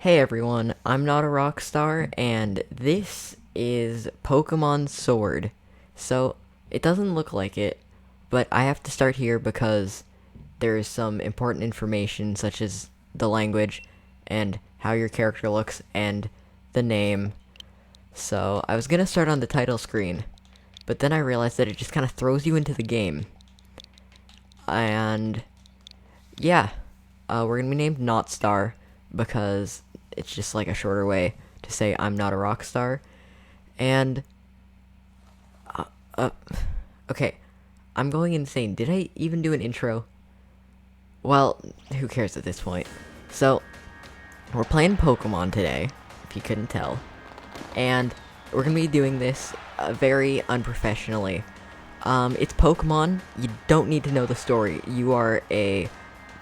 Hey everyone, I'm not a rock star, and this is Pokemon Sword. So, it doesn't look like it, but I have to start here because there is some important information such as the language and how your character looks and the name. So, I was gonna start on the title screen, but then I realized that it just kind of throws you into the game. And yeah, we're gonna be named Not Star because it's just like a shorter way to say I'm not a rock star. And uh, uh, okay, I'm going insane. Did I even do an intro? Well, who cares at this point? So, we're playing Pokemon today, if you couldn't tell. And we're gonna be doing this very unprofessionally. It's Pokemon. You don't need to know the story. You are a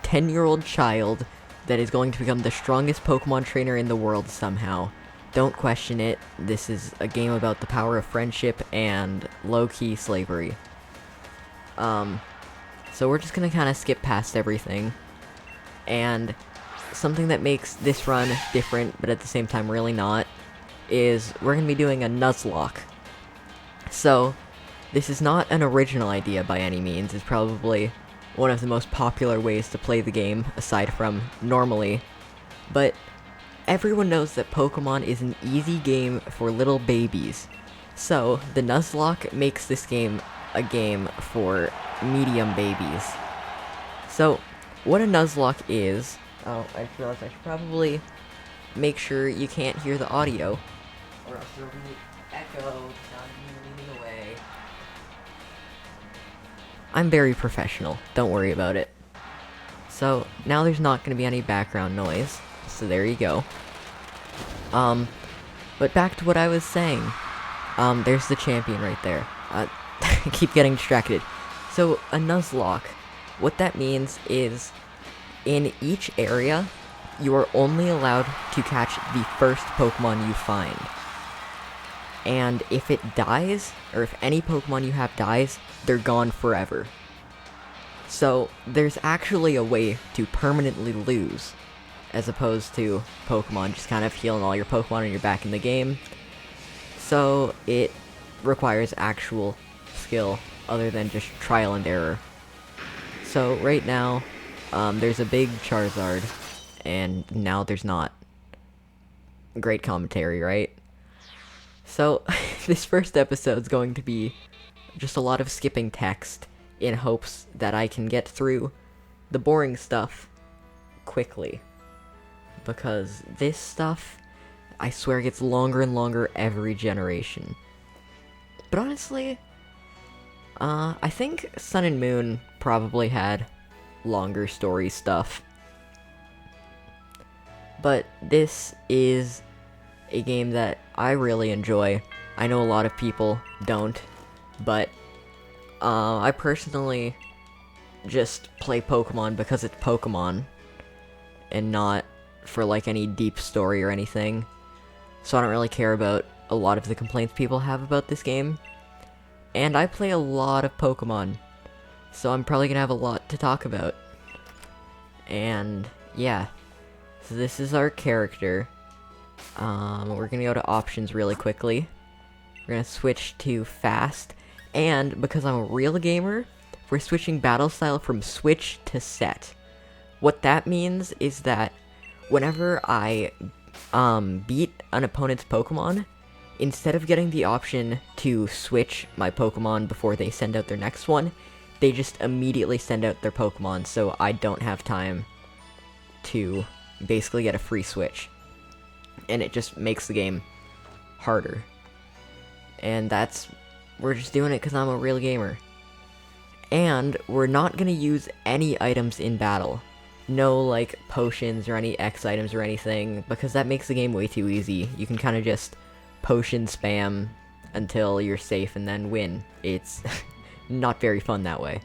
10-year-old child that is going to become the strongest Pokemon trainer in the world somehow. Don't question it. This is a game about the power of friendship and low-key slavery. So we're just gonna kind of skip past everything. And something that makes this run different, but at the same time really not, is we're gonna be doing a Nuzlocke. So, this is not an original idea by any means. It's probably one of the most popular ways to play the game, aside from normally. But everyone knows that Pokemon is an easy game for little babies. So, the Nuzlocke makes this game a game for medium babies. So, what a Nuzlocke is... Oh, I just realized I should probably make sure you can't hear the audio. Or else there'll be echo, not leaning away. I'm very professional, don't worry about it. So, now there's not going to be any background noise, so there you go. But back to what I was saying. There's the champion right there. I keep getting distracted. So, a Nuzlocke, what that means is, in each area, you are only allowed to catch the first Pokemon you find. And if it dies, or if any Pokemon you have dies, they're gone forever. So, there's actually a way to permanently lose, as opposed to Pokemon just kind of healing all your Pokemon and you're back in the game. So, it requires actual skill, other than just trial and error. So, right now, there's a big Charizard, and now there's not. Great commentary, right? So, this first episode's going to be just a lot of skipping text in hopes that I can get through the boring stuff quickly. Because this stuff, I swear, gets longer and longer every generation. But honestly, I think Sun and Moon probably had longer story stuff. But this is a game that I really enjoy. I know a lot of people don't, but I personally just play Pokemon because it's Pokemon, and not for like any deep story or anything. So I don't really care about a lot of the complaints people have about this game. And I play a lot of Pokemon, so I'm probably gonna have a lot to talk about. And yeah, so this is our character. We're gonna go to options really quickly. We're gonna switch to fast, and because I'm a real gamer, we're switching battle style from switch to set. What that means is that whenever I beat an opponent's Pokemon, instead of getting the option to switch my Pokemon before they send out their next one, they just immediately send out their Pokemon, so I don't have time to basically get a free switch. And it just makes the game harder. And we're just doing it because I'm a real gamer. And we're not gonna use any items in battle. No, like, potions or any X items or anything, because that makes the game way too easy. You can kind of just potion spam until you're safe and then win. It's not very fun that way.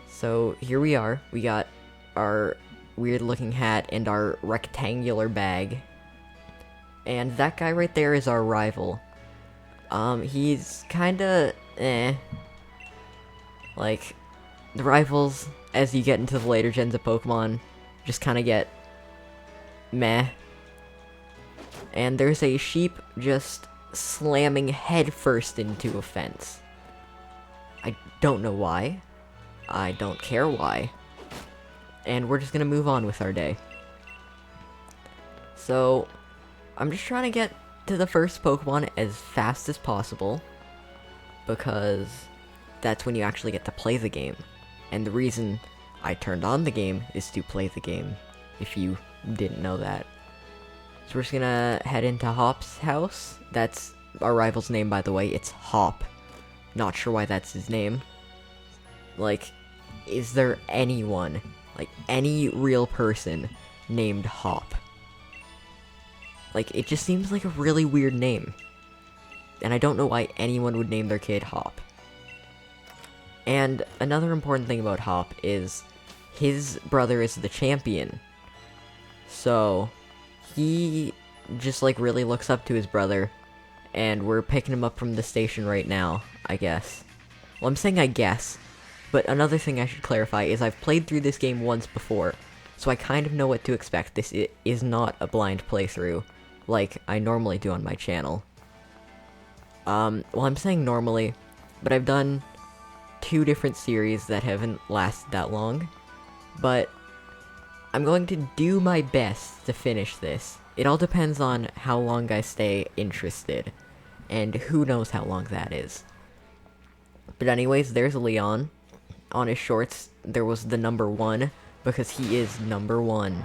So, here we are. We got our weird-looking hat and our rectangular bag. And that guy right there is our rival. He's kinda like, the rivals, as you get into the later gens of Pokemon, just kinda get meh. And there's a sheep just slamming headfirst into a fence. I don't know why. I don't care why. And we're just gonna move on with our day. So, I'm just trying to get to the first Pokemon as fast as possible, because that's when you actually get to play the game. And the reason I turned on the game is to play the game, if you didn't know that. So we're just gonna head into Hop's house. That's our rival's name, by the way. It's Hop. Not sure why that's his name. Like, is there anyone, like any real person, named Hop? Like, it just seems like a really weird name. And I don't know why anyone would name their kid Hop. And another important thing about Hop is his brother is the champion. So, he just, like, really looks up to his brother. And we're picking him up from the station right now, I guess. Well, I'm saying I guess. But another thing I should clarify is I've played through this game once before. So I kind of know what to expect. This is not a blind playthrough, like I normally do on my channel. Well, I'm saying normally, but I've done 2 different series that haven't lasted that long. But I'm going to do my best to finish this. It all depends on how long I stay interested, and who knows how long that is. But anyways, there's Leon. On his shorts, there was the number 1, because he is number 1.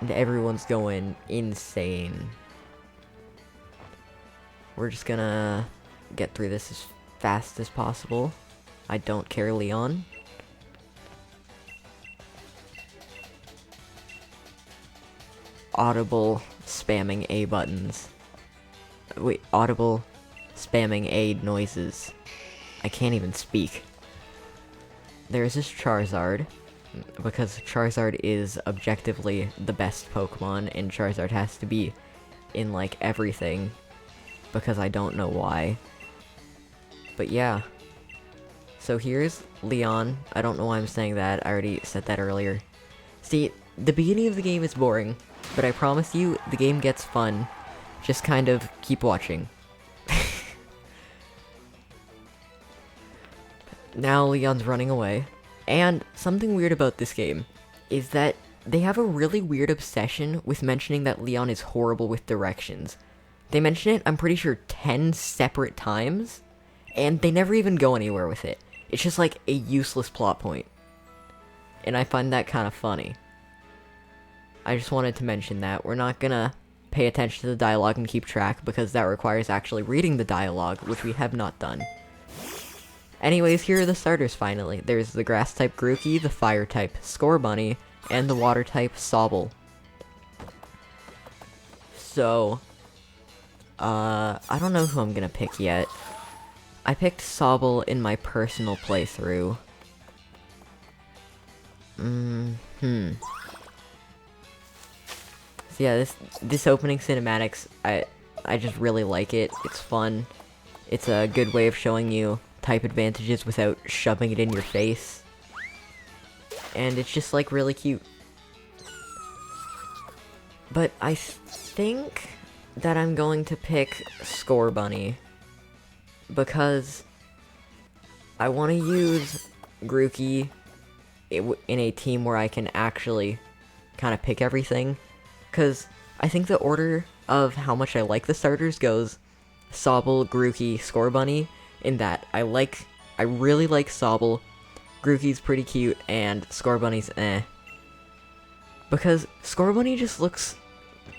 And everyone's going insane. We're just gonna get through this as fast as possible. I don't care, Leon. Audible spamming A buttons. Wait, audible spamming A noises. I can't even speak. There's this Charizard, because Charizard is objectively the best Pokemon, and Charizard has to be in, like, everything, because I don't know why. But yeah. So here's Leon. I don't know why I'm saying that, I already said that earlier. See, the beginning of the game is boring, but I promise you, the game gets fun. Just kind of keep watching. Now Leon's running away. And something weird about this game is that they have a really weird obsession with mentioning that Leon is horrible with directions. They mention it, I'm pretty sure, 10 separate times, and they never even go anywhere with it. It's just like a useless plot point. And I find that kind of funny. I just wanted to mention that. We're not gonna pay attention to the dialogue and keep track, because that requires actually reading the dialogue, which we have not done. Anyways, here are the starters finally. There's the Grass-type Grookey, the Fire-type Scorbunny, and the Water-type Sobble. So, I don't know who I'm gonna pick yet. I picked Sobble in my personal playthrough. So yeah, this opening cinematics, I just really like it. It's fun. It's a good way of showing you type advantages without shoving it in your face. And it's just, like, really cute. But I think that I'm going to pick Scorbunny, because I want to use Grookey in a team where I can actually kind of pick everything. Because I think the order of how much I like the starters goes Sobble, Grookey, Scorbunny, in that I really like Sobble, Grookey's pretty cute, and Scorbunny's eh. Because Scorbunny just looks,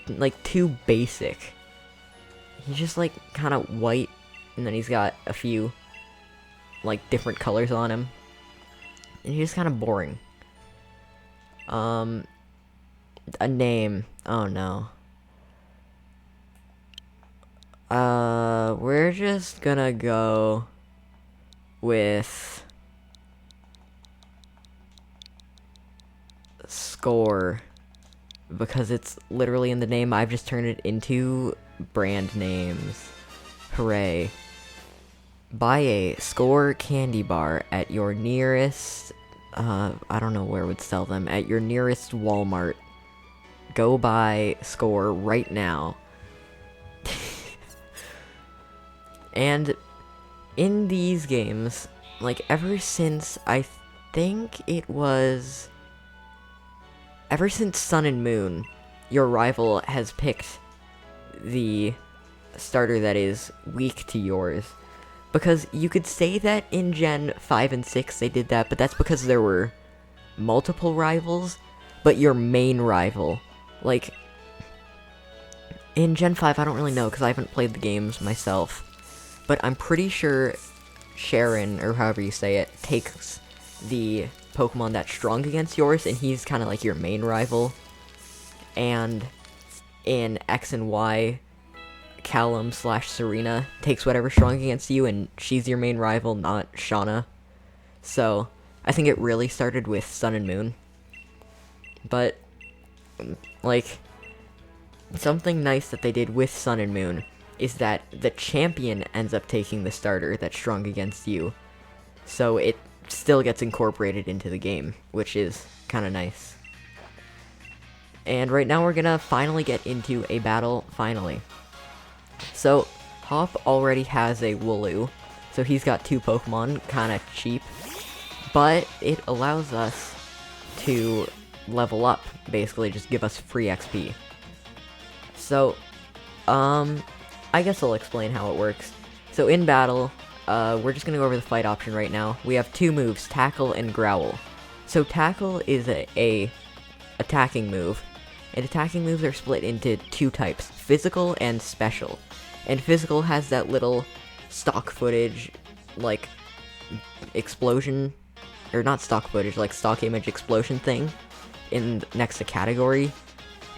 like, too basic. He's just, like, kind of white, and then he's got a few, like, different colors on him. And he's just kind of boring. A name. Oh, no. We're just gonna go with Score, because it's literally in the name. I've just turned it into brand names. Hooray. Buy a Score candy bar at your nearest, I don't know where would sell them, at your nearest Walmart. go by score right now. And in these games, like, ever since, I think it was... Ever since Sun and Moon, your rival has picked the starter that is weak to yours. Because you could say that in Gen 5 and 6 they did that, but that's because there were multiple rivals, but your main rival, like, in Gen 5, I don't really know, because I haven't played the games myself, but I'm pretty sure Sharon, or however you say it, takes the Pokemon that's strong against yours, and he's kind of like your main rival. And in X and Y, Callum/Serena takes whatever's strong against you, and she's your main rival, not Shauna. So, I think it really started with Sun and Moon. But, like, something nice that they did with Sun and Moon is that the champion ends up taking the starter that's strong against you. So it still gets incorporated into the game, which is kind of nice. And right now we're gonna finally get into a battle, finally. So, Hop already has a Wooloo, so he's got 2 Pokemon, kind of cheap. But it allows us to level up, basically just give us free XP. So, I guess I'll explain how it works. So in battle, we're just gonna go over the fight option right now. We have 2 moves, Tackle and Growl. So Tackle is a attacking move, and attacking moves are split into 2 types, Physical and Special. And Physical has that little stock footage, like, explosion, or not stock footage, like stock image explosion thing in next to category,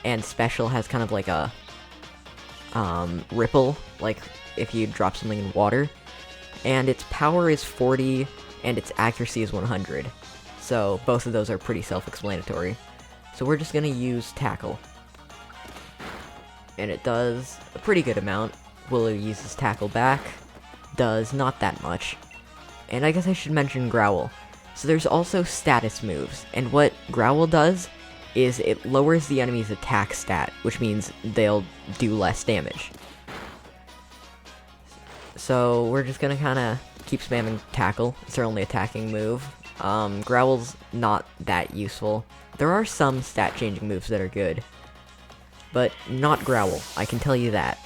and Special has kind of like a ripple, like if you drop something in water, and its power is 40 and its accuracy is 100, so both of those are pretty self-explanatory. So we're just gonna use Tackle, and it does a pretty good amount. Wooloo uses Tackle back, does not that much. And I guess I should mention Growl. So there's also status moves, and what Growl does is it lowers the enemy's attack stat, which means they'll do less damage. So we're just gonna kinda keep spamming Tackle. It's our only attacking move. Growl's not that useful. There are some stat changing moves that are good, but not Growl, I can tell you that.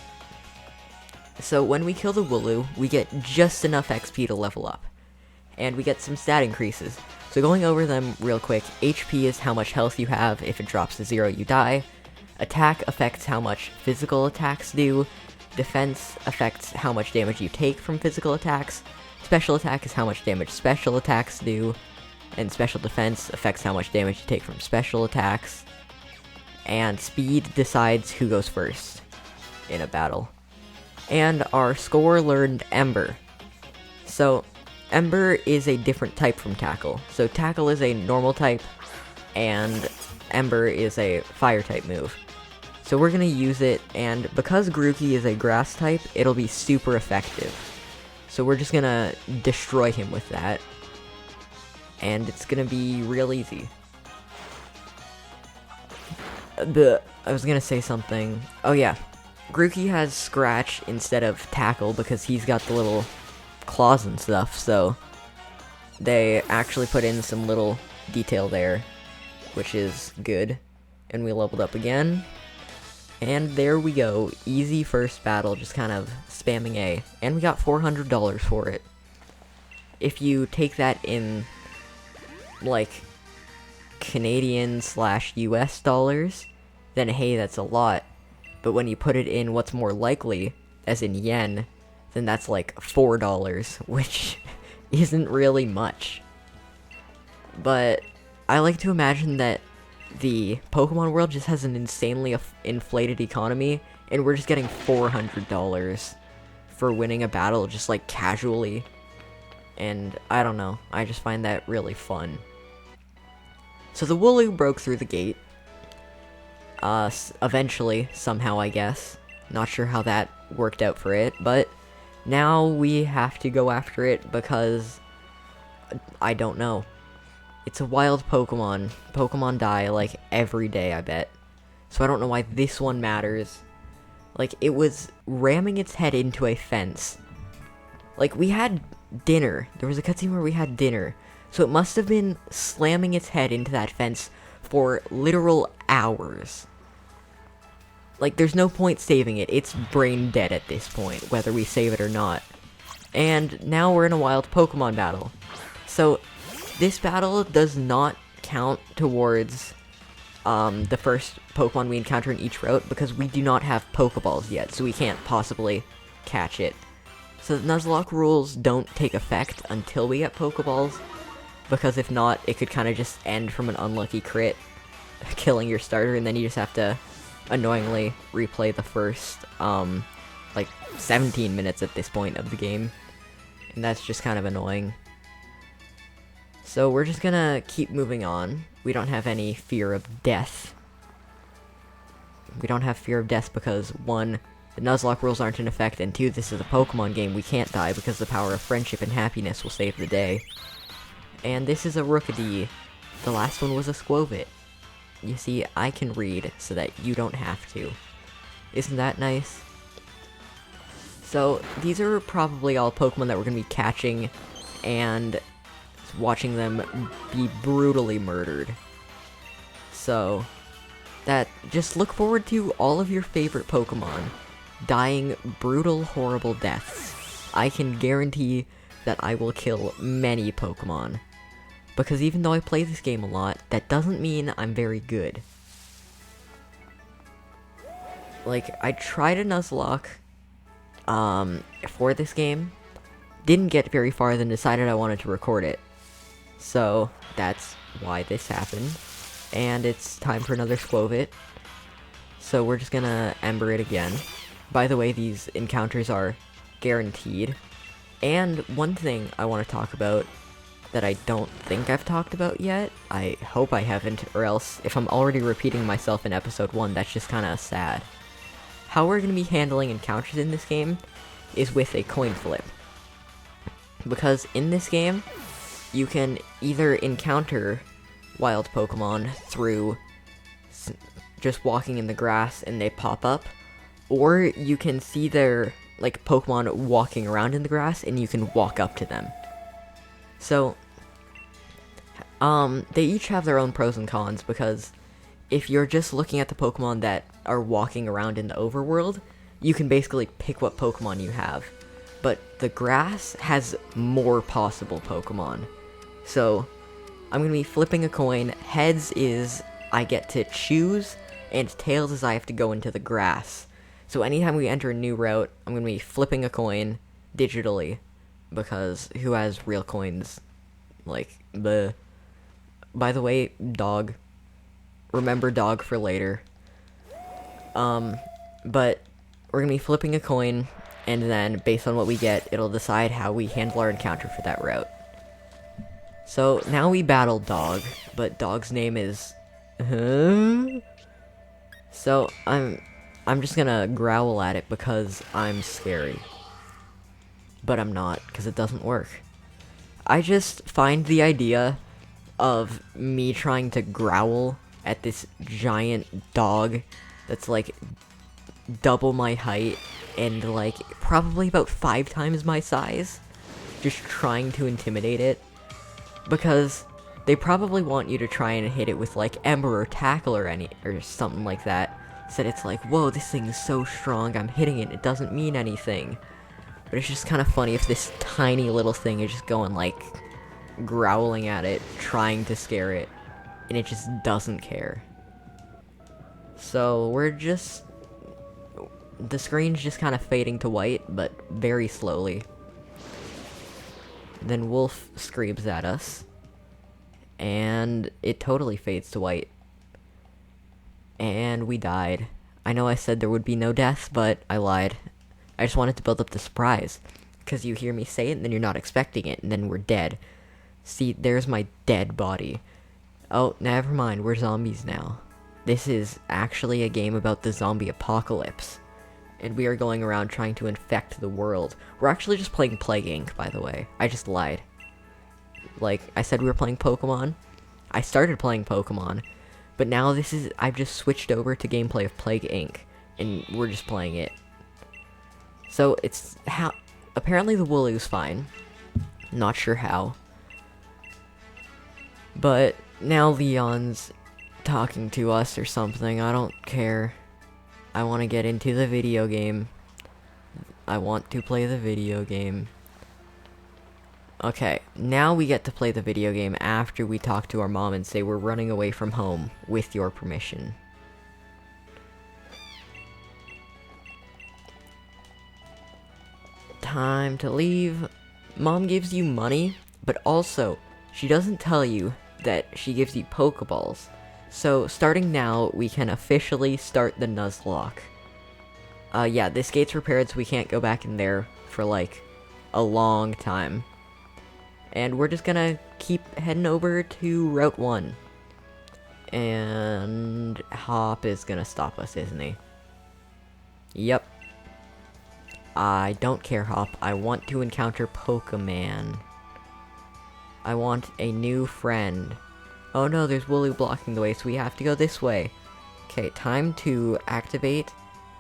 So when we kill the Wooloo, we get just enough XP to level up, and we get some stat increases. So going over them real quick, HP is how much health you have. If it drops to 0, you die. Attack affects how much physical attacks do. Defense affects how much damage you take from physical attacks. Special attack is how much damage special attacks do. And special defense affects how much damage you take from special attacks. And speed decides who goes first in a battle. And our score learned Ember. So, Ember is a different type from Tackle. So Tackle is a normal type, and Ember is a fire type move. So we're gonna use it, and because Grookey is a grass type, it'll be super effective. So we're just gonna destroy him with that, and it's gonna be real easy. I was gonna say something. Oh yeah, Grookey has Scratch instead of Tackle because he's got the little claws and stuff, so they actually put in some little detail there, which is good. And we leveled up again, and there we go. Easy first battle, just kind of spamming A, and we got $400 for it. If you take that in, like, Canadian/US dollars, then hey, that's a lot. But when you put it in what's more likely, as in yen, then that's like $4, which isn't really much. But I like to imagine that the Pokemon world just has an insanely inflated economy, and we're just getting $400 for winning a battle just like casually. And I don't know, I just find that really fun. So the Wooloo broke through the gate. Eventually, somehow, I guess. Not sure how that worked out for it, but now we have to go after it because I don't know. It's a wild Pokemon. Pokemon die like every day, I bet. so I don't know why this one matters. Like, it was ramming its head into a fence. Like, we had dinner. There was a cutscene where we had dinner. So it must have been slamming its head into that fence for literal hours. Like, there's no point saving it. It's brain dead at this point, whether we save it or not. And now we're in a wild Pokemon battle. So, this battle does not count towards the first Pokemon we encounter in each route, because we do not have Pokeballs yet, so we can't possibly catch it. So the Nuzlocke rules don't take effect until we get Pokeballs, because if not, it could kind of just end from an unlucky crit, killing your starter, and then you just have to annoyingly replay the first, like, 17 minutes at this point of the game. And that's just kind of annoying. So we're just gonna keep moving on. We don't have any fear of death. We don't have fear of death because, 1, the Nuzlocke rules aren't in effect, and 2, this is a Pokemon game. We can't die because the power of friendship and happiness will save the day. And this is a Rookidee. The last one was a Squovit. You see, I can read so that you don't have to. Isn't that nice? So, these are probably all Pokemon that we're going to be catching and watching them be brutally murdered. So, just look forward to all of your favorite Pokemon dying brutal, horrible deaths. I can guarantee that I will kill many Pokemon. Because even though I play this game a lot, that doesn't mean I'm very good. Like, I tried a Nuzlocke for this game, didn't get very far, then decided I wanted to record it. So, that's why this happened. And it's time for another Squovit. So we're just gonna Ember it again. By the way, these encounters are guaranteed. And one thing I want to talk about that I don't think I've talked about yet, I hope I haven't, or else if I'm already repeating myself in episode 1, that's just kinda sad. How we're gonna be handling encounters in this game is with a coin flip. Because in this game, you can either encounter wild Pokemon through just walking in the grass and they pop up, or you can see their, like, Pokemon walking around in the grass and you can walk up to them. So, they each have their own pros and cons, because if you're just looking at the Pokemon that are walking around in the overworld, you can basically pick what Pokemon you have. But the grass has more possible Pokemon. So, I'm going to be flipping a coin. Heads is I get to choose, and tails is I have to go into the grass. So anytime we enter a new route, I'm going to be flipping a coin digitally, because who has real coins? Like, by the way, dog. Remember dog for later. But we're going to be flipping a coin, and then based on what we get, it'll decide how we handle our encounter for that route. So, now we battle Dog, but Dog's name is... So, I'm just gonna growl at it because I'm scary. But I'm not, because it doesn't work. I just find the idea of me trying to growl at this giant dog that's, like, double my height and, like, probably about 5 times my size, just trying to intimidate it. Because they probably want you to try and hit it with, like, Ember or Tackle or something like that. So that it's like, whoa, this thing is so strong, I'm hitting it, it doesn't mean anything. But it's just kind of funny if this tiny little thing is just going, like, growling at it, trying to scare it, and it just doesn't care. So, the screen's just kind of fading to white, but very slowly. Then Wolf screams at us, and it totally fades to white. And we died. I know I said there would be no death, but I lied. I just wanted to build up the surprise, because you hear me say it, and then you're not expecting it, and then we're dead. See, there's my dead body. Oh, never mind, we're zombies now. This is actually a game about the zombie apocalypse. And we are going around trying to infect the world. We're actually just playing Plague Inc., by the way. I just lied. Like, I said we were playing Pokemon. I started playing Pokemon, But now I've just switched over to gameplay of Plague Inc. And we're just playing it. So apparently the Wooloo's fine. Not sure how. But now Leon's talking to us or something. I don't care. I want to get into the video game. I want to play the video game. Okay, now we get to play the video game after we talk to our mom and say we're running away from home with your permission. Time to leave. Mom gives you money, but also she doesn't tell you that she gives you Pokeballs. So starting now, we can officially start the Nuzlocke. Yeah, this gate's repaired, so we can't go back in there for like a long time. And we're just gonna keep heading over to Route 1. And Hop is gonna stop us, isn't he? Yep. I don't care, Hop. I want to encounter Pokemon. I want a new friend. Oh no, there's Wooloo blocking the way, so we have to go this way. Okay, time to activate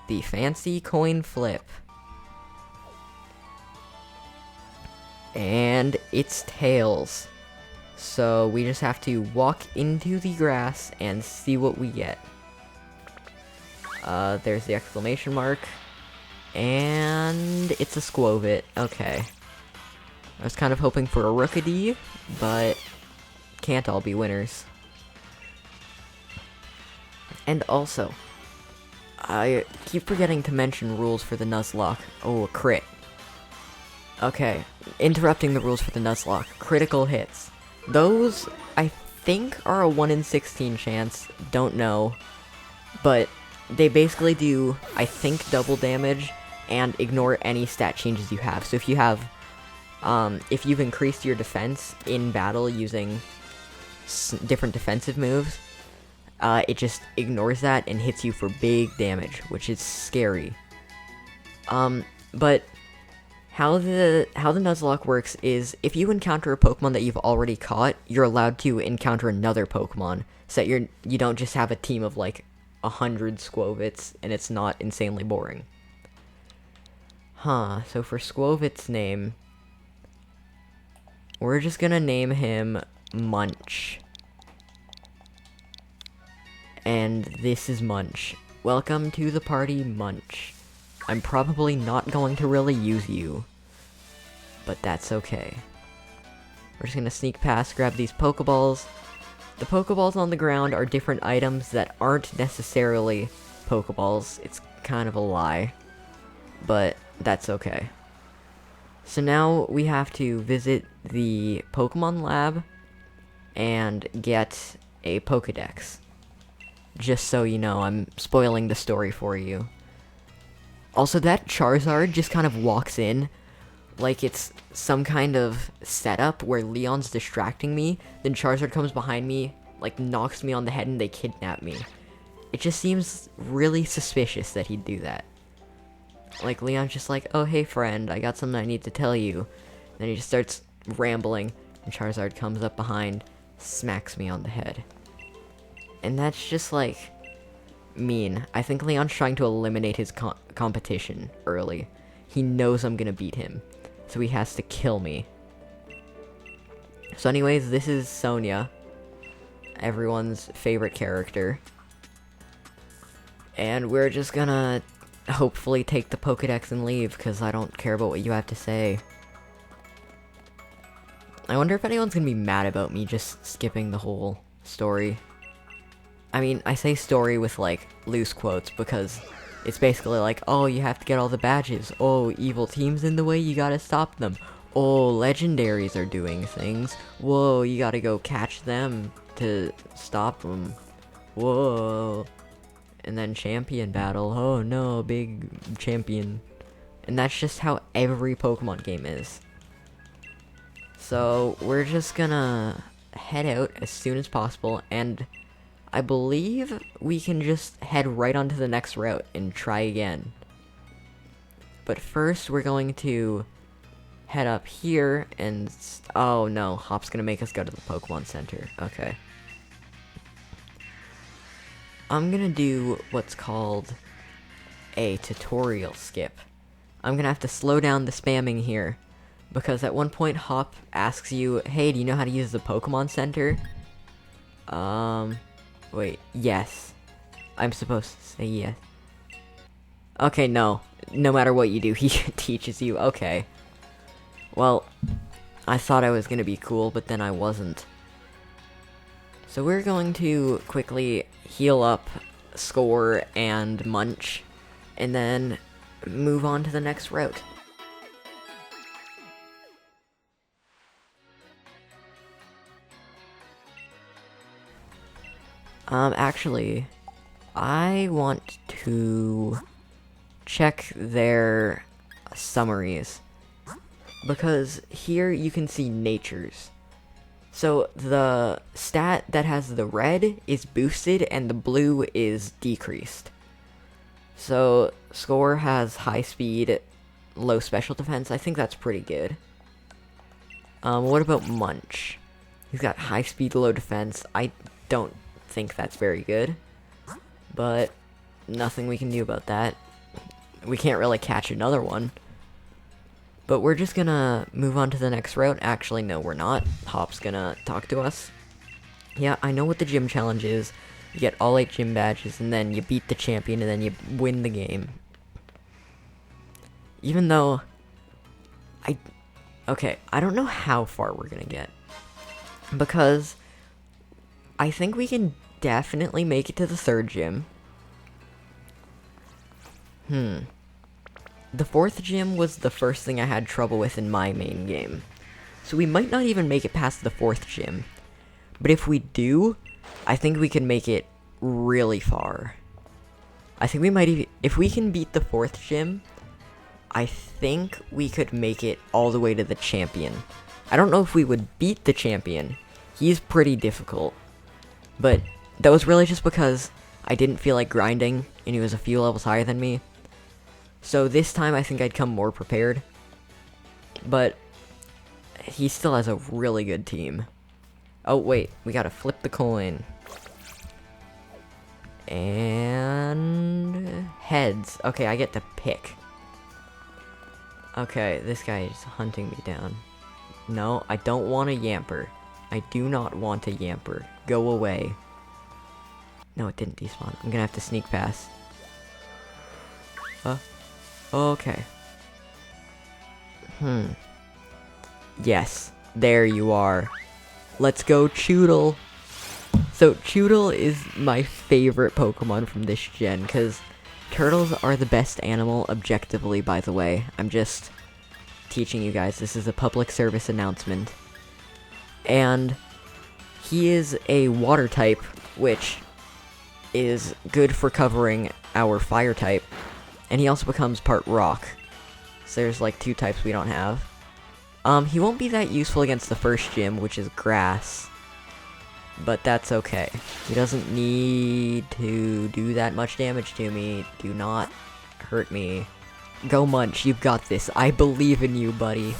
the fancy coin flip. And it's tails. So we just have to walk into the grass and see what we get. There's the exclamation mark. And it's a Squovit. Okay. I was kind of hoping for a Rookidee, but can't all be winners. And also, I keep forgetting to mention rules for the Nuzlocke. Oh, a crit. Okay, interrupting the rules for the Nuzlocke. Critical hits. Those, I think, are a 1 in 16 chance. Don't know. But they basically do, I think, double damage and ignore any stat changes you have. So if you have, if you've increased your defense in battle using different defensive moves, it just ignores that and hits you for big damage, which is scary. But how the Nuzlocke works is if you encounter a Pokemon that you've already caught, you're allowed to encounter another Pokemon, so that you don't just have a team of like 100 Squovits and it's not insanely boring. So for Squovit's name, we're just gonna name him Munch. And this is Munch. Welcome to the party, Munch. I'm probably not going to really use you, but that's okay. We're just gonna sneak past, grab these Pokeballs. The Pokeballs on the ground are different items that aren't necessarily Pokeballs. It's kind of a lie, but that's okay. So now we have to visit the Pokemon Lab and get a Pokedex. Just so you know, I'm spoiling the story for you. Also, that Charizard just kind of walks in like it's some kind of setup where Leon's distracting me, then Charizard comes behind me, like knocks me on the head, and they kidnap me. It just seems really suspicious that he'd do that. Like, Leon's just like, oh, hey, friend, I got something I need to tell you. Then he just starts rambling, and Charizard comes up behind, smacks me on the head. And that's just, like, mean. I think Leon's trying to eliminate his competition early. He knows I'm gonna beat him, so he has to kill me. So anyways, this is Sonia, everyone's favorite character. And we're just gonna hopefully take the Pokedex and leave, because I don't care about what you have to say. I wonder if anyone's gonna be mad about me just skipping the whole story. I mean, I say story with, like, loose quotes, because it's basically like, oh, you have to get all the badges. Oh, evil team's in the way, you gotta stop them. Oh, legendaries are doing things. Whoa, you gotta go catch them to stop them. Whoa. And then champion battle. Oh no, big champion. And that's just how every Pokemon game is. So, we're just gonna head out as soon as possible, and I believe we can just head right onto the next route and try again. But first, we're going to head up here and... oh no, Hop's gonna make us go to the Pokemon Center. Okay. I'm gonna do what's called a tutorial skip. I'm gonna have to slow down the spamming here, because at one point Hop asks you, hey, do you know how to use the Pokemon Center? Wait, yes. I'm supposed to say yes. Okay, no. No matter what you do, he teaches you. Okay. Well, I thought I was gonna be cool, but then I wasn't. So we're going to quickly heal up, score, and munch, and then move on to the next route. Actually, I want to check their summaries, because here you can see natures. So the stat that has the red is boosted and the blue is decreased. So Score has high speed, low special defense. I think that's pretty good. What about Munch? He's got high speed, low defense. I don't think that's very good, but nothing we can do about that. We can't really catch another one. But we're just gonna move on to the next route. Actually, no, we're not. Hop's gonna talk to us. Yeah, I know what the gym challenge is. You get all 8 gym badges, and then you beat the champion, and then you win the game. Even though... Okay, I don't know how far we're gonna get. Because... I think we can definitely make it to the 3rd gym. The 4th gym was the first thing I had trouble with in my main game. So we might not even make it past the 4th gym. But if we do, I think we can make it really far. I think we might even... If we can beat the 4th gym, I think we could make it all the way to the champion. I don't know if we would beat the champion. He's pretty difficult. But that was really just because I didn't feel like grinding, and he was a few levels higher than me. So this time I think I'd come more prepared. But he still has a really good team. Oh wait, we gotta flip the coin. And... heads. Okay, I get to pick. Okay, this guy is hunting me down. No, I don't want a Yamper. I do not want a Yamper. Go away. No, it didn't despawn. I'm gonna have to sneak past. Okay. Yes, there you are. Let's go, Choodle. So, Choodle is my favorite Pokemon from this gen, because turtles are the best animal objectively, by the way. I'm just teaching you guys. This is a public service announcement. And he is a water type, which is good for covering our fire type. And he also becomes part rock. So there's like 2 types we don't have. He won't be that useful against the 1st gym, which is grass. But that's okay. He doesn't need to do that much damage to me. Do not hurt me. Go Munch, you've got this. I believe in you, buddy.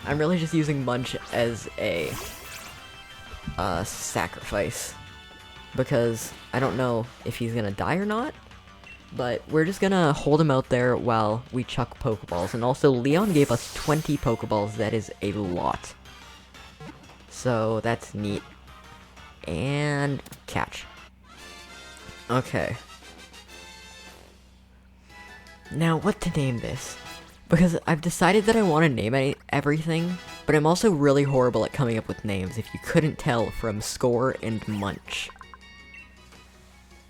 I'm really just using Munch as a sacrifice. Because I don't know if he's gonna die or not. But we're just gonna hold him out there while we chuck Pokeballs. And also, Leon gave us 20 Pokeballs. That is a lot. So, that's neat. And... catch. Okay. Now, what to name this? Because I've decided that I want to name everything, but I'm also really horrible at coming up with names, if you couldn't tell from Score and Munch.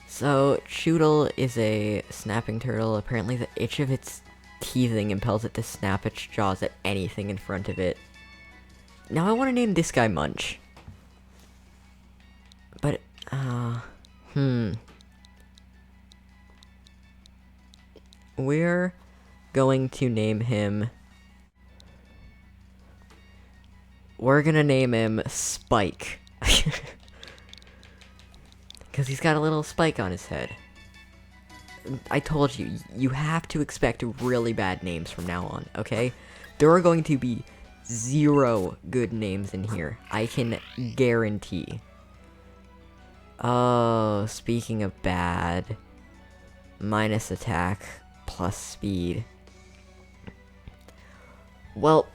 So, Choodle is a snapping turtle. Apparently the itch of its teething impels it to snap its jaws at anything in front of it. Now I want to name this guy Munch. But, we're going to name him... We're gonna name him Spike. Because he's got a little spike on his head. I told you, you have to expect really bad names from now on, okay? There are going to be 0 good names in here. I can guarantee. Oh, speaking of bad, minus attack, plus speed. Well,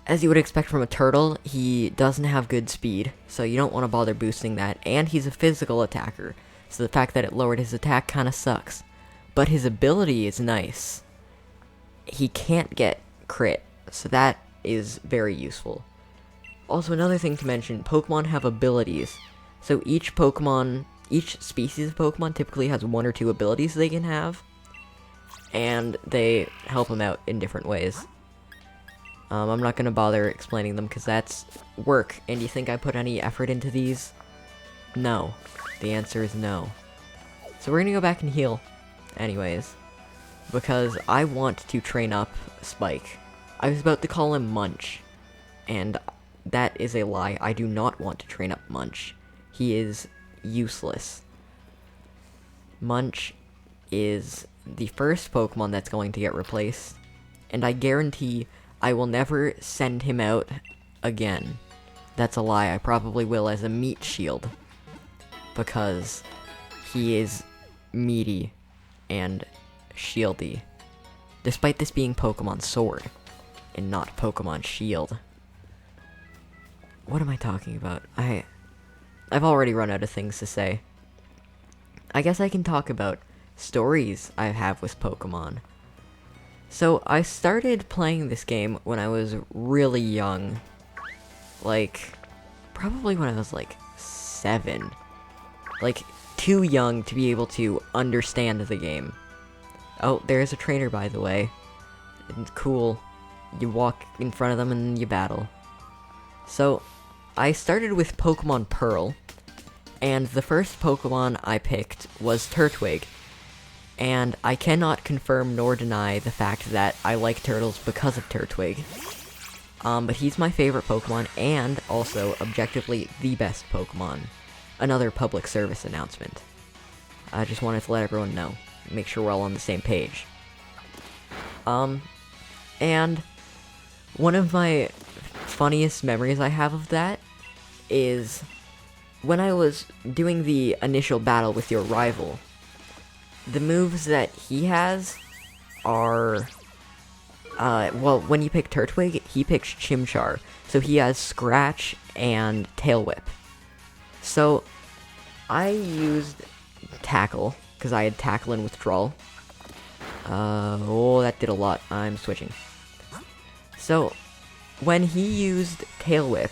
as you would expect from a turtle, he doesn't have good speed, so you don't want to bother boosting that, and he's a physical attacker, so the fact that it lowered his attack kinda sucks. But his ability is nice. He can't get crit, so that is very useful. Also, another thing to mention, Pokemon have abilities. So each species of Pokemon typically has 1 or 2 abilities they can have, and they help them out in different ways. I'm not gonna bother explaining them because that's work, and you think I put any effort into these? No. The answer is no. So we're gonna go back and heal, anyways, because I want to train up Spike. I was about to call him Munch, and that is a lie. I do not want to train up Munch. He is useless. Munch is the first Pokemon that's going to get replaced, and I guarantee I will never send him out again. That's a lie. I probably will as a meat shield, because he is meaty and shieldy, despite this being Pokemon Sword and not Pokemon Shield. What am I talking about? I've already run out of things to say. I guess I can talk about stories I have with Pokemon. So, I started playing this game when I was really young. Like, probably when I was like 7. Like, too young to be able to understand the game. Oh, there's a trainer, by the way. It's cool. You walk in front of them and you battle. So, I started with Pokemon Pearl, and the first Pokemon I picked was Turtwig. And I cannot confirm nor deny the fact that I like turtles because of Turtwig. But he's my favorite Pokemon, and also, objectively, the best Pokemon. Another public service announcement. I just wanted to let everyone know. Make sure we're all on the same page. And one of my funniest memories I have of that is when I was doing the initial battle with your rival. The moves that he has are, well, when you pick Turtwig, he picks Chimchar, so he has Scratch and Tail Whip. So, I used Tackle, because I had Tackle and Withdrawal. Oh, that did a lot. I'm switching. So, when he used Tail Whip,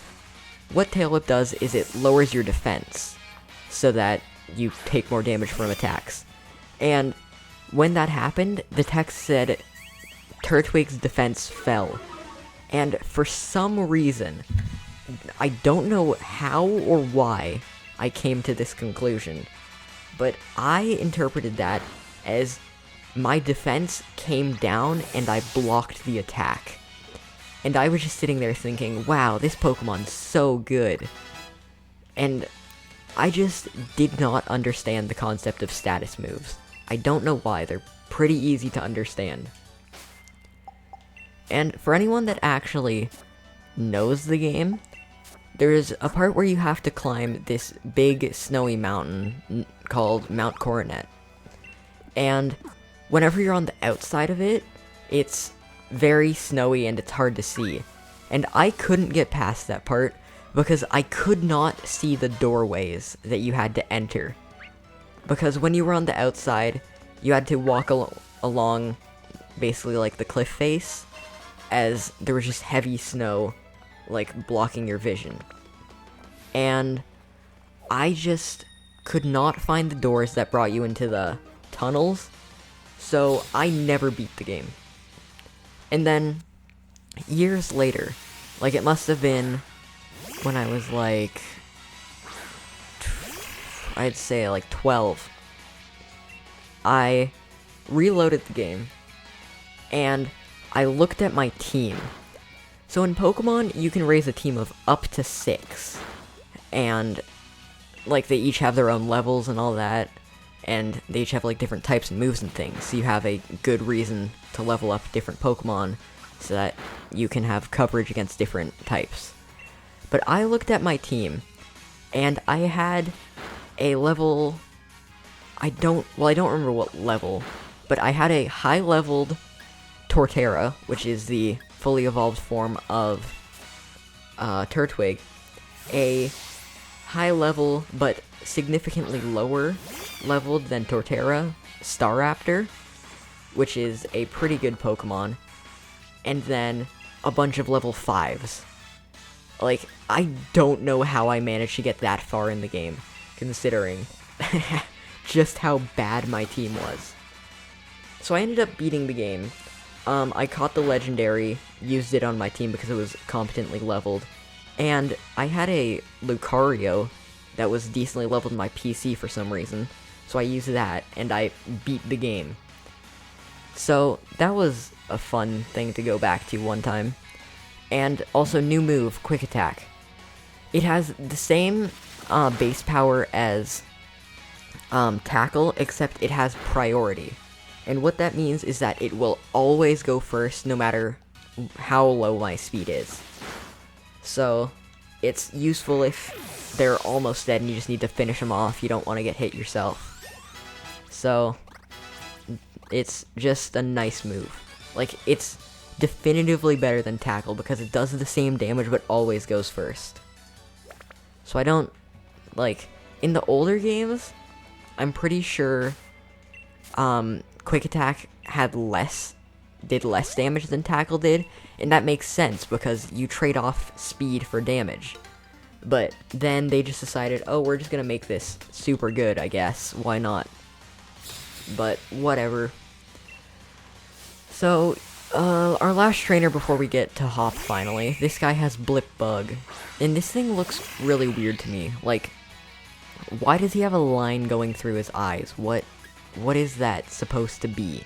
what Tail Whip does is it lowers your defense, so that you take more damage from attacks. And when that happened, the text said Turtwig's defense fell. And for some reason, I don't know how or why I came to this conclusion, but I interpreted that as my defense came down and I blocked the attack. And I was just sitting there thinking, wow, this Pokemon's so good. And I just did not understand the concept of status moves. I don't know why, they're pretty easy to understand. And for anyone that actually knows the game, there's a part where you have to climb this big snowy mountain called Mount Coronet. And whenever you're on the outside of it, it's very snowy and it's hard to see. And I couldn't get past that part because I could not see the doorways that you had to enter. Because when you were on the outside, you had to walk along basically like the cliff face, as there was just heavy snow, like, blocking your vision. And I just could not find the doors that brought you into the tunnels, so I never beat the game. And then, years later, like, it must have been when I was like, I'd say like 12, I reloaded the game, and I looked at my team. So in Pokemon, you can raise a team of up to 6, and, like, they each have their own levels and all that, and they each have, like, different types and moves and things, so you have a good reason to level up different Pokemon, so that you can have coverage against different types. But I looked at my team, and I had a level... I don't remember what level, but I had a high-leveled Torterra, which is the fully evolved form of Turtwig, a high-level but significantly lower leveled than Torterra Staraptor, which is a pretty good Pokemon, and then a bunch of level 5s. Like, I don't know how I managed to get that far in the game, considering just how bad my team was. So I ended up beating the game. I caught the legendary, used it on my team because it was competently leveled, and I had a Lucario that was decently leveled in my PC for some reason, so I used that, and I beat the game. So that was a fun thing to go back to one time. And also, new move, Quick Attack. It has the same base power as Tackle, except it has priority. And what that means is that it will always go first, no matter how low my speed is. So, it's useful if they're almost dead and you just need to finish them off. You don't want to get hit yourself. So, it's just a nice move. Like, it's definitively better than Tackle because it does the same damage but always goes first. So I don't, like, in the older games, I'm pretty sure Quick Attack did less damage than Tackle did, and that makes sense because you trade off speed for damage. But then they just decided, oh, we're just gonna make this super good, I guess. Why not? But whatever. So, our last trainer before we get to Hop finally, this guy has Blip Bug. And this thing looks really weird to me. Like, why does he have a line going through his eyes? What is that supposed to be?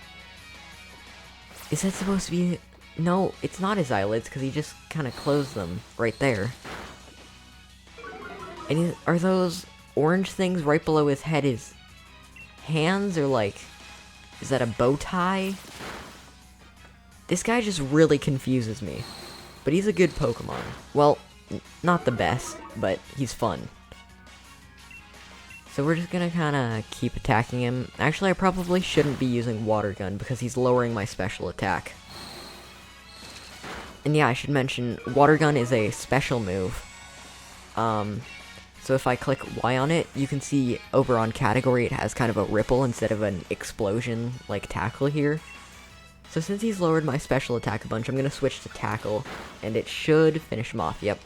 Is that supposed to be... No, it's not his eyelids, because he just kind of closed them right there. And are those orange things right below his head his hands, or like... Is that a bow tie? This guy just really confuses me. But he's a good Pokemon. Well, not the best, but he's fun. So we're just gonna kinda keep attacking him. Actually, I probably shouldn't be using Water Gun because he's lowering my special attack. And yeah, I should mention, Water Gun is a special move. So if I click Y on it, you can see over on category it has kind of a ripple instead of an explosion like Tackle here. So since he's lowered my special attack a bunch, I'm gonna switch to Tackle, and it should finish him off, yep.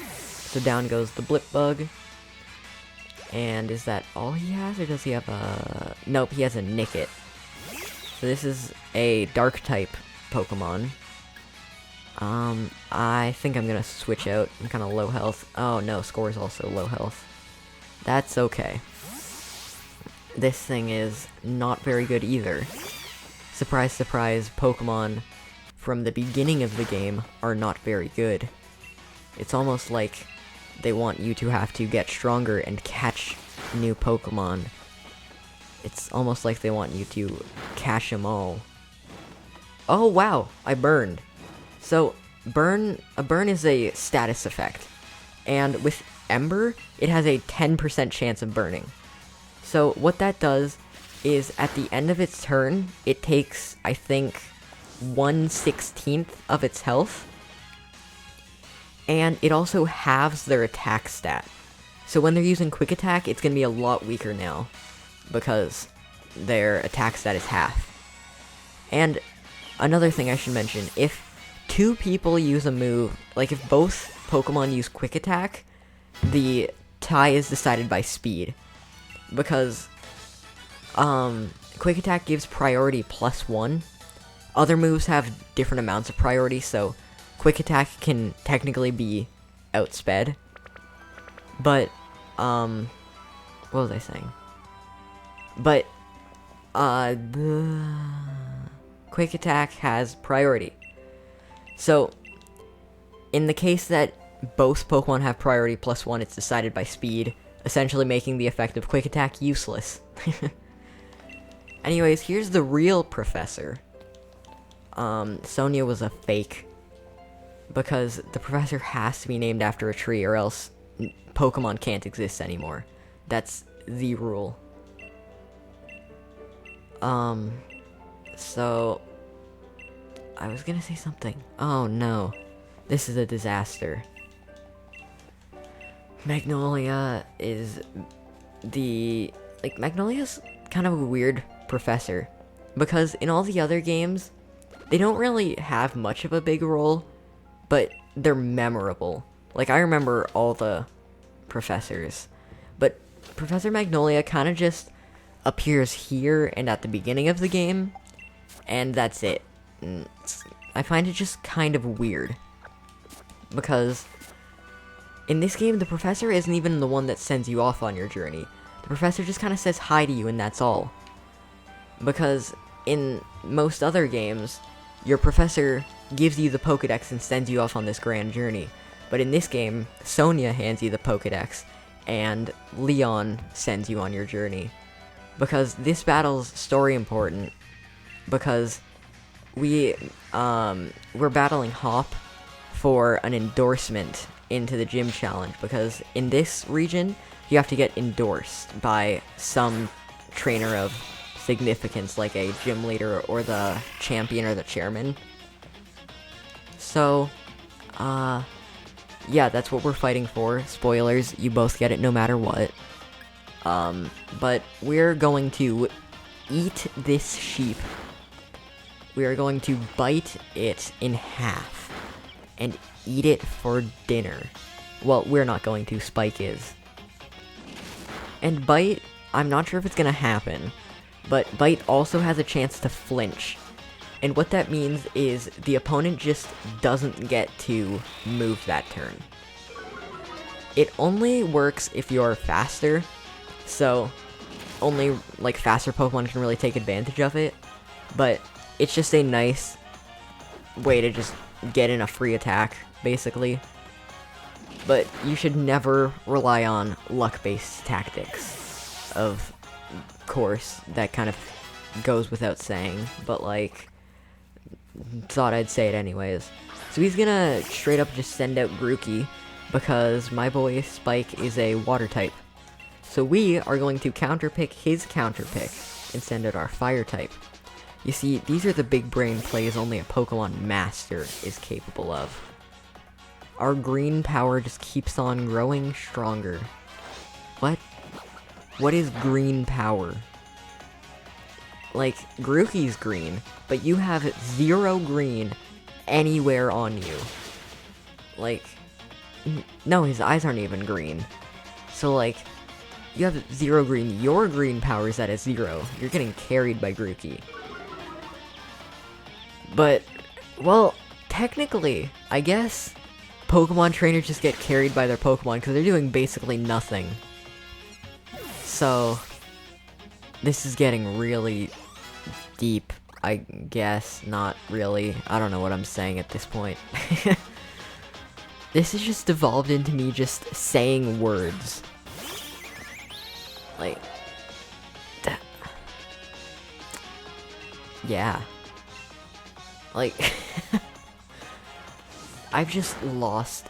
So down goes the Blip Bug. And is that all he has, or does he have a... Nope, he has a Nickit. So this is a Dark-type Pokemon. I think I'm gonna switch out. I'm kinda low health. Oh no, Score's also low health. That's okay. This thing is not very good either. Surprise, surprise, Pokemon from the beginning of the game are not very good. It's almost like they want you to have to get stronger and catch new Pokemon. It's almost like they want you to catch them all. Oh wow, I burned. So, a burn is a status effect. And with Ember, it has a 10% chance of burning. So what that does is at the end of its turn, it takes, I think, 1/16 of its health. And it also halves their attack stat. So when they're using Quick Attack, it's going to be a lot weaker now, because their attack stat is half. And another thing I should mention, if two people use a move, like if both Pokemon use Quick Attack, the tie is decided by speed. Because Quick Attack gives priority +1. Other moves have different amounts of priority, so Quick Attack can technically be outsped. But, what was I saying? But, Quick Attack has priority. So, in the case that both Pokemon have priority +1, it's decided by speed, essentially making the effect of Quick Attack useless. Anyways, here's the real professor. Sonia was a fake. Because the professor has to be named after a tree, or else Pokemon can't exist anymore. That's the rule. So I was gonna say something. Oh no. This is a disaster. Magnolia is Magnolia's kind of a weird professor, because in all the other games, they don't really have much of a big role, but they're memorable. Like, I remember all the professors, but Professor Magnolia kind of just appears here and at the beginning of the game, and that's it. I find it just kind of weird, because in this game, the professor isn't even the one that sends you off on your journey. The professor just kind of says hi to you, and that's all. Because in most other games, your professor gives you the Pokédex and sends you off on this grand journey. But in this game, Sonia hands you the Pokédex, and Leon sends you on your journey. Because this battle's story important, because we're battling Hop for an endorsement into the gym challenge, because in this region you have to get endorsed by some trainer of significance, like a gym leader or the champion or the chairman. So yeah, that's what we're fighting for. Spoilers, you both get it no matter what. But we're going to eat this sheep. We are going to bite it in half and eat it for dinner. Well, we're not going to, Spike is. And Bite, I'm not sure if it's gonna happen, but Bite also has a chance to flinch. And what that means is the opponent just doesn't get to move that turn. It only works if you're faster, so only like faster Pokemon can really take advantage of it, but it's just a nice way to just get in a free attack, basically. But you should never rely on luck-based tactics. Of course, that kind of goes without saying, but like, thought I'd say it anyways. So he's gonna straight up just send out Grookey, because my boy Spike is a water type. So we are going to counterpick his counterpick and send out our fire type. You see, these are the big brain plays only a Pokemon Master is capable of. Our green power just keeps on growing stronger. What? What is green power? Like, Grookey's green, but you have 0 green anywhere on you. Like, no, his eyes aren't even green. So, like, you have 0 green, your green power is at a 0. You're getting carried by Grookey. But, well, technically, I guess Pokemon trainers just get carried by their Pokemon because they're doing basically nothing. So, this is getting really deep, I guess. Not really. I don't know what I'm saying at this point. This has just evolved into me just saying words. Like, yeah. Like, I've just lost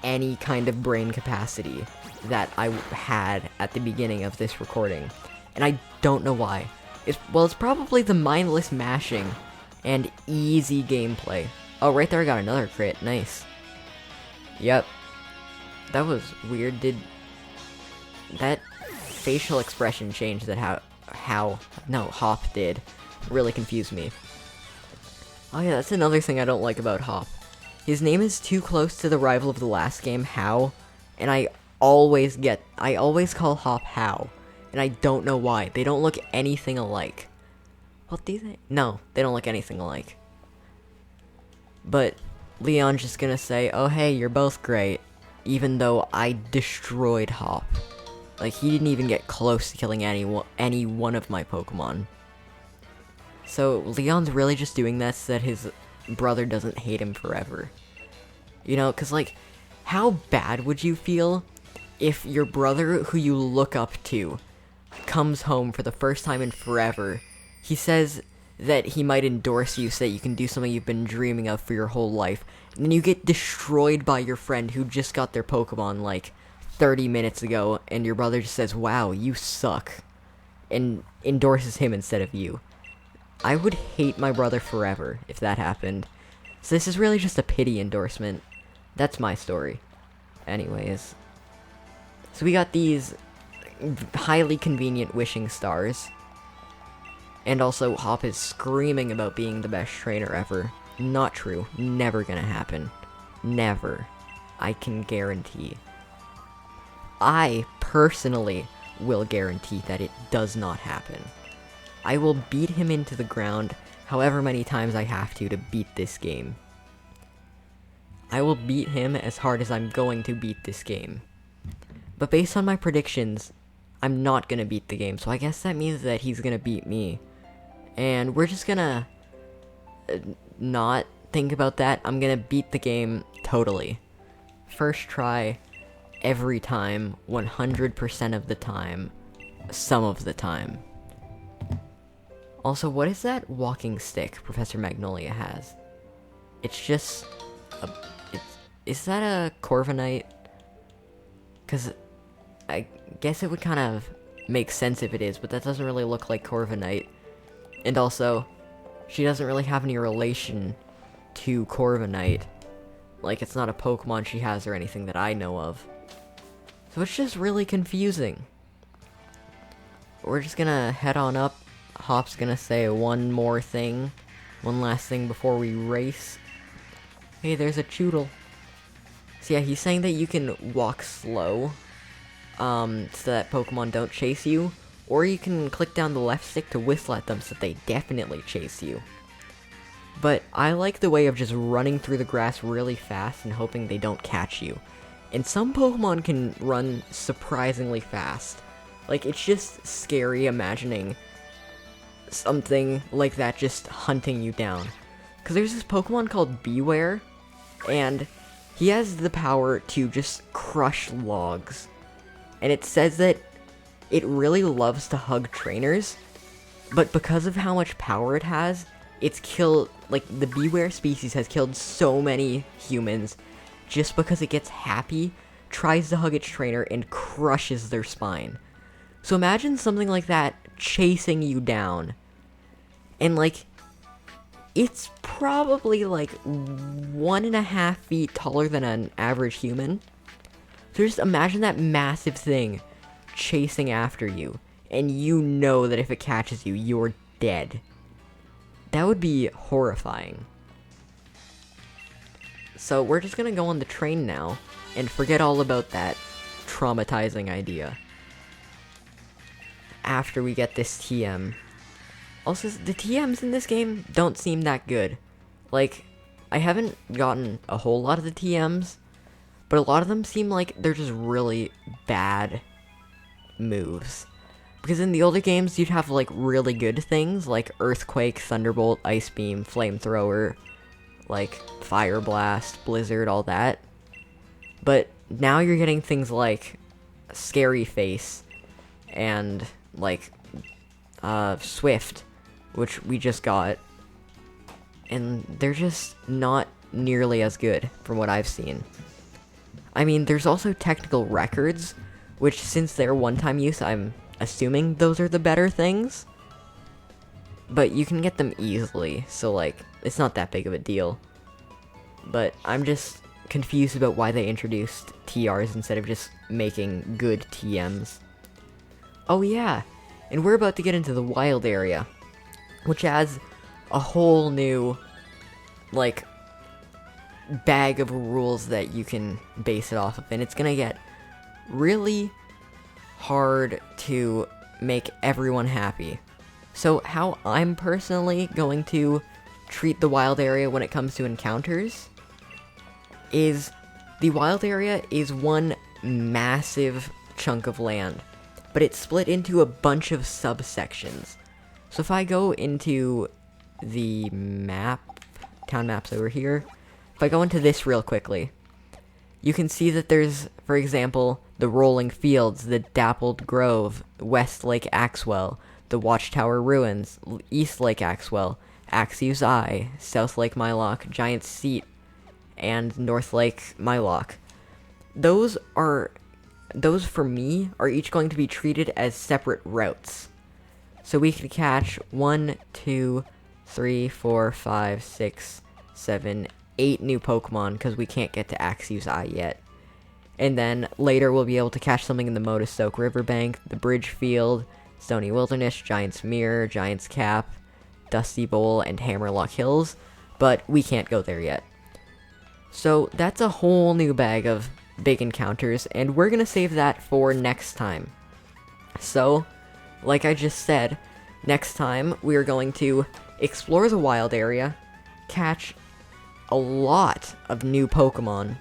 any kind of brain capacity that I had at the beginning of this recording. And I don't know why. It's probably the mindless mashing and easy gameplay. Oh, right there I got another crit. Nice. Yep. That was weird. Did that facial expression change that Hop did really confused me. Oh yeah, that's another thing I don't like about Hop. His name is too close to the rival of the last game, How, and I always call Hop How, and I don't know why. They don't look anything alike. Well, do they? No, they don't look anything alike. But Leon's just gonna say, oh hey, you're both great, even though I destroyed Hop. Like, he didn't even get close to killing any one of my Pokemon. So, Leon's really just doing that so that his brother doesn't hate him forever. You know, because, like, how bad would you feel if your brother, who you look up to, comes home for the first time in forever? He says that he might endorse you so that you can do something you've been dreaming of for your whole life, and then you get destroyed by your friend who just got their Pokemon, like, 30 minutes ago, and your brother just says, wow, you suck, and endorses him instead of you. I would hate my brother forever if that happened. So this is really just a pity endorsement. That's my story. Anyways. So we got these highly convenient wishing stars. And also, Hop is screaming about being the best trainer ever. Not true. Never gonna happen. Never. I can guarantee. I, personally, will guarantee that it does not happen. I will beat him into the ground however many times I have to beat this game. I will beat him as hard as I'm going to beat this game. But based on my predictions, I'm not gonna beat the game, so I guess that means that he's gonna beat me. And we're just gonna not think about that. I'm gonna beat the game totally. First try, every time, 100% of the time, some of the time. Also, what is that walking stick Professor Magnolia has? It's just a... is that a Corviknight? Because I guess it would kind of make sense if it is, but that doesn't really look like Corviknight. And also, she doesn't really have any relation to Corviknight. Like, it's not a Pokemon she has or anything that I know of. So it's just really confusing. We're just gonna head on up. Hop's gonna say one last thing before we race. Hey, there's a Choodle. So yeah, he's saying that you can walk slow, so that Pokemon don't chase you. Or you can click down the left stick to whistle at them so that they definitely chase you. But I like the way of just running through the grass really fast and hoping they don't catch you. And some Pokemon can run surprisingly fast. Like, it's just scary imagining something like that just hunting you down. Because there's this Pokemon called Beware, and he has the power to just crush logs. And it says that it really loves to hug trainers, but because of how much power it has, it's killed, like, the Beware species has killed so many humans just because it gets happy, tries to hug its trainer, and crushes their spine. So imagine something like that chasing you down, and, like, it's probably, like, 1.5 feet taller than an average human. So just imagine that massive thing chasing after you, and you know that if it catches you, you're dead. That would be horrifying. So we're just gonna go on the train now, and forget all about that traumatizing idea. After we get this TM. Also, the TMs in this game don't seem that good. Like, I haven't gotten a whole lot of the TMs, but a lot of them seem like they're just really bad moves. Because in the older games, you'd have, like, really good things, like Earthquake, Thunderbolt, Ice Beam, Flamethrower, like, Fire Blast, Blizzard, all that. But now you're getting things like Scary Face, and, like, Swift, which we just got. And they're just not nearly as good, from what I've seen. I mean, there's also technical records, which, since they're one-time use, I'm assuming those are the better things. But you can get them easily, so, like, it's not that big of a deal. But I'm just confused about why they introduced TRs instead of just making good TMs. Oh yeah, and we're about to get into the wild area, which adds a whole new, like, bag of rules that you can base it off of, and it's gonna get really hard to make everyone happy. So how I'm personally going to treat the wild area when it comes to encounters is the wild area is one massive chunk of land, but it's split into a bunch of subsections. So if I go into the map, town maps over here, if I go into this real quickly, you can see that there's, for example, the Rolling Fields, the Dappled Grove, West Lake Axwell, the Watchtower Ruins, East Lake Axwell, Axiu's Eye, South Lake Mylock, Giant Seat, and North Lake Mylock. Those are those for me are each going to be treated as separate routes. So we can catch 1, 2, 3, 4, 5, 6, 7, 8 new Pokemon because we can't get to Axew's Eye yet. And then later we'll be able to catch something in the Motostoke Riverbank, the Bridge Field, Stony Wilderness, Giant's Mirror, Giant's Cap, Dusty Bowl, and Hammerlock Hills, but we can't go there yet. So that's a whole new bag of big encounters, and we're gonna save that for next time. So, like I just said, next time we are going to explore the wild area, catch a lot of new Pokemon,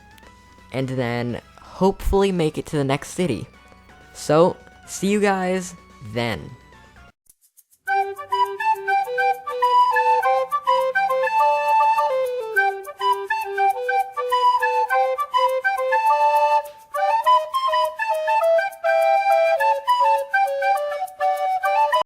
and then hopefully make it to the next city. So, see you guys then.